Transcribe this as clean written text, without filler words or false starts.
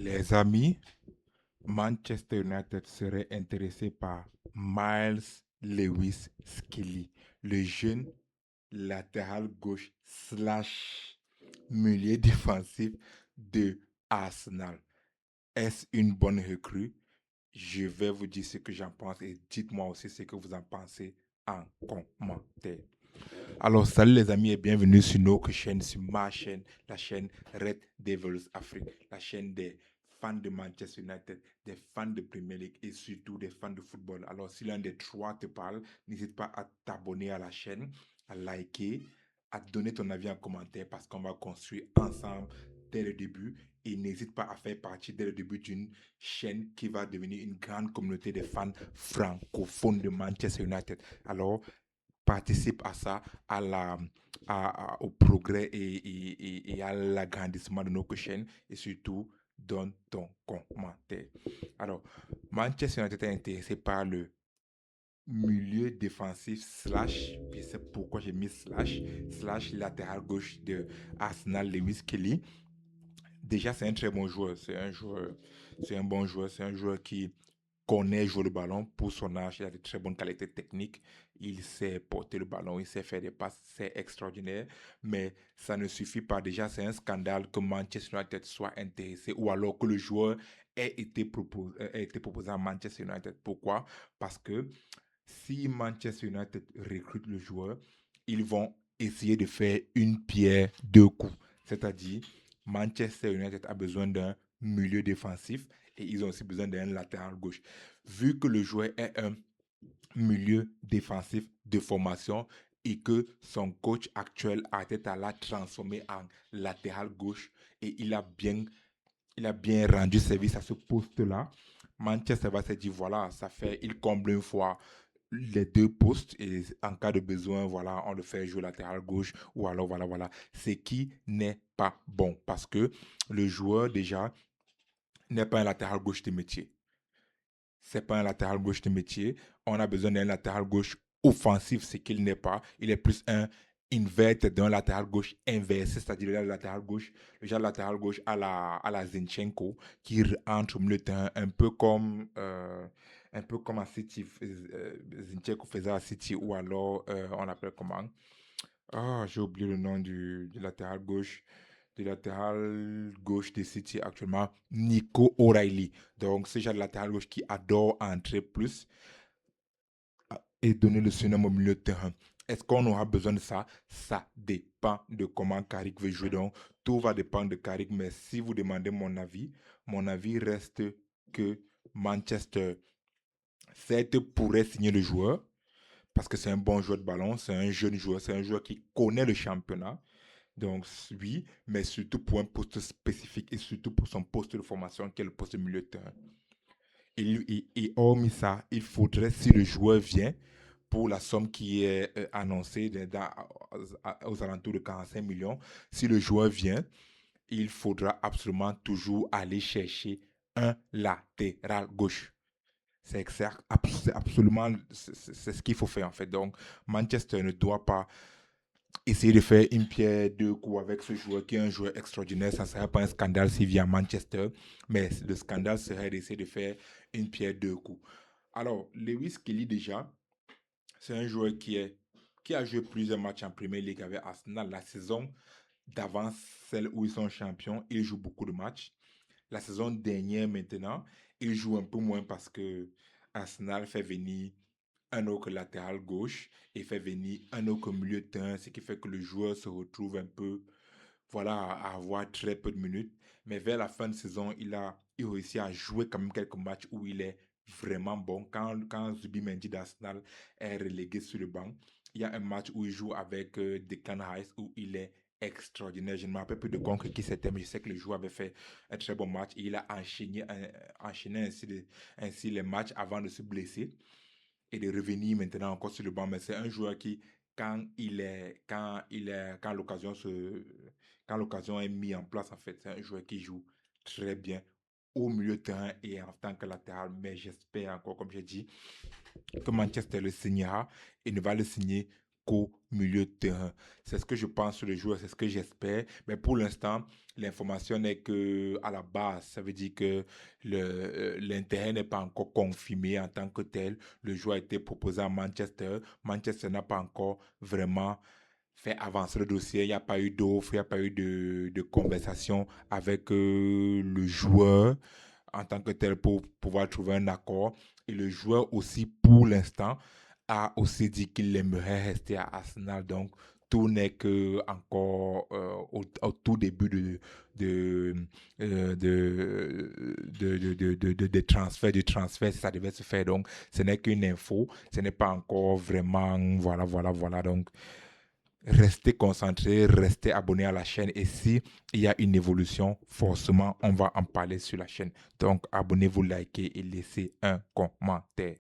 Les amis, Manchester United serait intéressé par Miles Lewis Skelly, le jeune latéral gauche slash milieu défensif de Arsenal. Est-ce une bonne recrue? Je vais vous dire ce que j'en pense et dites-moi aussi ce que vous en pensez en commentaire. Alors, salut les amis et bienvenue sur notre chaîne, sur ma chaîne, la chaîne Red Devils Afrique, la chaîne des fans de Manchester United, des fans de Premier League et surtout des fans de football. Alors, si l'un des trois te parle, n'hésite pas à t'abonner à la chaîne, à liker, à donner ton avis en commentaire parce qu'on va construire ensemble dès le début. Et n'hésite pas à faire partie dès le début d'une chaîne qui va devenir une grande communauté de fans francophones de Manchester United. Alors, participe à ça, au progrès et à l'agrandissement de notre chaîne et surtout donne ton commentaire. Alors, Manchester United est intéressé par le milieu défensif slash, puis c'est pourquoi j'ai mis slash latéral gauche de Arsenal, Lewis Kelly. Déjà, c'est un très bon joueur. C'est un bon joueur. C'est un joueur qui connaît jouer le ballon pour son âge. Il a de très bonnes qualités techniques. Il sait porter le ballon. Il sait faire des passes. C'est extraordinaire. Mais ça ne suffit pas. Déjà, c'est un scandale que Manchester United soit intéressé ou alors que le joueur ait été proposé à Manchester United. Pourquoi? Parce que si Manchester United recrute le joueur, ils vont essayer de faire une pierre deux coups. C'est-à-dire, Manchester United a besoin d'un milieu défensif et ils ont aussi besoin d'un latéral gauche. Vu que le joueur est un milieu défensif de formation et que son coach actuel Arteta l'a transformé en latéral gauche et il a bien rendu service à ce poste-là. Manchester va se dire, voilà, il comble une fois les deux postes et en cas de besoin, voilà, on le fait jouer latéral gauche ou alors, voilà. Ce qui n'est pas bon parce que le joueur, déjà, n'est pas un latéral gauche de métier. C'est pas un latéral gauche de métier. On a besoin d'un latéral gauche offensif, ce qu'il n'est pas. Il est plus un inverted d'un latéral gauche inversé, c'est-à-dire le genre latéral gauche à la Zinchenko, qui entre au milieu de terrain, un peu comme à City, Zinchenko faisait à City, ou alors on appelle comment? Ah, j'ai oublié le nom du latéral gauche de City actuellement, Nico O'Reilly. Donc, ce genre de latéral gauche qui adore entrer plus et donner le surnom au milieu de terrain. Est-ce qu'on aura besoin de ça? Ça dépend de comment Carrick veut jouer. Donc, tout va dépendre de Carrick. Mais si vous demandez mon avis reste que Manchester, certes, pourrait signer le joueur parce que c'est un bon joueur de ballon, c'est un jeune joueur, c'est un joueur qui connaît le championnat. Donc, oui, mais surtout pour un poste spécifique et surtout pour son poste de formation qui est le poste de milieu de terrain. Et hormis ça, il faudrait, si le joueur vient, pour la somme qui est annoncée aux alentours de 45 millions, si le joueur vient, il faudra absolument toujours aller chercher un latéral gauche. C'est absolument c'est ce qu'il faut faire en fait. Donc, Manchester ne doit pas essayer de faire une pierre deux coups avec ce joueur qui est un joueur extraordinaire. Ça ne serait pas un scandale s'il vient à Manchester, mais le scandale serait d'essayer de faire une pierre deux coups. Alors, Lewis Kelly, déjà, c'est un joueur qui a joué plusieurs matchs en Premier League avec Arsenal. La saison d'avant, celle où ils sont champions, il joue beaucoup de matchs. La saison dernière, maintenant, il joue un peu moins parce que Arsenal fait venir un autre latéral gauche et fait venir un autre milieu de terrain, ce qui fait que le joueur se retrouve un peu, voilà, à avoir très peu de minutes. Mais vers la fin de saison, il réussit à jouer quand même quelques matchs où il est vraiment bon. Quand Zubimendi d'Arsenal est relégué sur le banc, il y a un match où il joue avec Declan Rice où il est extraordinaire. Je ne me rappelle plus de contre qui c'était, mais je sais que le joueur avait fait un très bon match et il a enchaîné ainsi les matchs avant de se blesser et de revenir maintenant encore sur le banc. Mais c'est un joueur qui, quand l'occasion est mise en place, en fait, c'est un joueur qui joue très bien au milieu de terrain et en tant que latéral. Mais j'espère encore, comme j'ai dit, que Manchester le signera et ne va le signer qu'au milieu de terrain. C'est ce que je pense sur le joueur, c'est ce que j'espère. Mais pour l'instant, l'information n'est que à la base. Ça veut dire que l'intérêt n'est pas encore confirmé en tant que tel. Le joueur a été proposé à Manchester. Manchester n'a pas encore vraiment fait avancer le dossier. Il n'y a pas eu d'offre, il n'y a pas eu de conversation avec le joueur en tant que tel pour pouvoir trouver un accord. Et le joueur aussi, pour l'instant, a aussi dit qu'il aimerait rester à Arsenal. Donc, tout n'est que encore au tout début de transfert, du transfert, si ça devait se faire. Donc, ce n'est qu'une info, ce n'est pas encore vraiment, voilà, voilà, voilà. Donc, restez concentrés, restez abonnés à la chaîne et si il y a une évolution, forcément, on va en parler sur la chaîne. Donc, abonnez-vous, likez et laissez un commentaire.